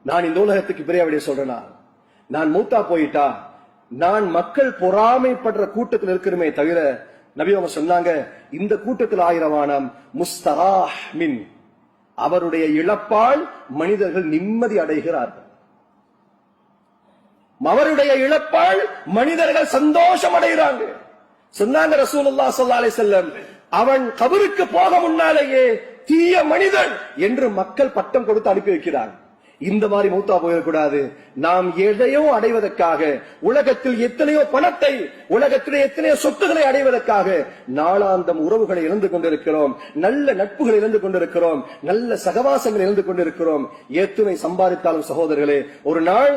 நான் இந்த உலகத்துக்கு பிரியாவிடைய சொல்றேனா, நான் மூத்தா போயிட்டா நான் மக்கள் பொறாமைப்படுற கூட்டத்தில் இருக்கிறமே தவிர, நபி அவங்க சொன்னாங்க, இந்த கூட்டத்தில் ஆயிரவானம் முஸ்தராஹ் மின், அவருடைய இழப்பால் மனிதர்கள் நிம்மதி அடைகிறார்கள். அவருடைய இழப்பால் மனிதர்கள் சந்தோஷம் அடைகிறாங்க. சொன்னாங்க ரசூலுல்லாஹ் ஸல்லல்லாஹு அலைஹி வஸல்லம், அவன் கபருக்கு போக முன்னாலேயே தீய மனிதன் என்று மக்கள் பட்டம் கொடுத்து அனுப்பி வைக்கிறார். இந்த மாதிரி மூத்தா போயிடக்கூடாது. நாம் எதையோ அடைவதற்காக, உலகத்தில் எத்தனையோ பணத்தை, உலகத்திலே எத்தனையோ சொத்துக்களை அடைவதற்காக நாளாந்தம் உறவுகளை இழந்து கொண்டிருக்கிறோம், நல்ல நட்புகளை இழந்து கொண்டிருக்கிறோம், நல்ல சகவாசங்களை இழந்து கொண்டிருக்கிறோம். எத்தனை சம்பாதித்தாலும் சகோதரர்களே, ஒரு நாள்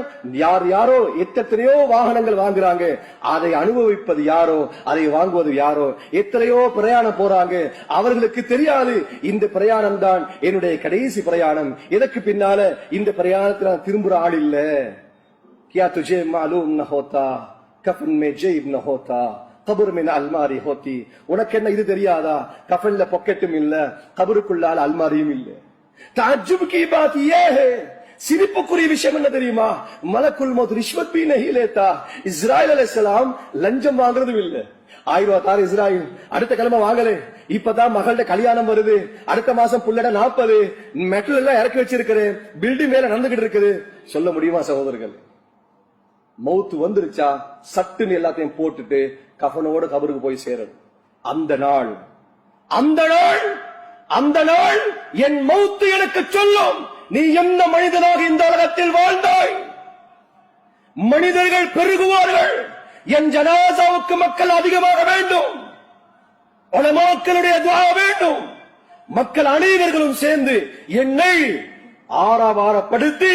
யாரோ எத்தனையோ வாகனங்கள் வாங்குறாங்க, அதை அனுபவிப்பது யாரோ, அதை வாங்குவது யாரோ. எத்தனையோ பிரயாணம் போறாங்க, அவர்களுக்கு தெரியாது இந்த பிரயாணம் தான் என்னுடைய கடைசி பிரயாணம், இதற்கு பின்னால இந்த பிரயாணத்தில் நான் திரும்புற ஆள் இல்ல. क्या तुझे मालूम न होता कफन में जेब न होता कब्र में अलमारी होती. உனக்கு என்ன இது தெரியாதா, கஃன்ல பாக்கெட்டும் இல்ல, கபருக்குள்ளால அல்மாரியும் இல்ல. ताज्जुब की बात ये है, சிரிப்புக்குரிய விஷயம் என்ன தெரியுமா, மலக்குல் மௌத் ரிஷ்வத் பி नहीं लेता. இஸ்ராயில் அலைஹிஸ்ஸலாம் லஞ்சம் வாங்குறதும் இல்ல. 1000 ரூபாய் தார் இஸ்ராயில், அடுத்த கிழமை வாங்கல, இப்பதான் மகளோட கல்யாணம் வருது, அடுத்த மாசம் புள்ளட 40, மெட்டல் எல்லாம் இறக்கி வச்சிருக்கிறேன், பில்டிங் மேல நடந்துகிட்டு இருக்குது. சொல்ல முடியுமா சகோதரர்கள்? மௌத்து வந்துருச்சா சட்டுன்னு எல்லாத்தையும் போட்டுட்டு கஃனோட கபருக்கு போய் சேரணும். அந்த நாள் என் மௌத்து எனக்கு சொல்லும், நீ என்ன மனிதனாக இந்த உலகத்தில் வாழ்ந்தாய். மனிதர்கள் பெருகுவார்கள், என் ஜனாசாவுக்கு மக்கள் அதிகமாக வேண்டும், உலமாக்களுடைய துஆ வேண்டும். மக்கள் அனைவர்களும் சேர்ந்து என்னை ஆரவாரப்படுத்தி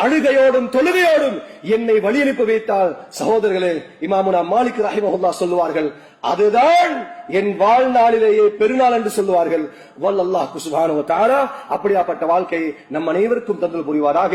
அழுகையோடும் தொழுகையோடும் என்னை வழி அனுப்பி வைத்தால், சகோதரர்களே, இமாமுனா மாலிக் ரஹிமஹுல்லாஹ் சொல்லுவார்கள், அதுதான் என் வாழ்நாளிலேயே பெருநாள் என்று சொல்லுவார்கள். வல்லல்லாஹு சுப்ஹானஹு வ தஆலா அப்படியாப்பட்ட வாழ்க்கையை நம் அனைவருக்கும் தந்தல் புரிவாராக.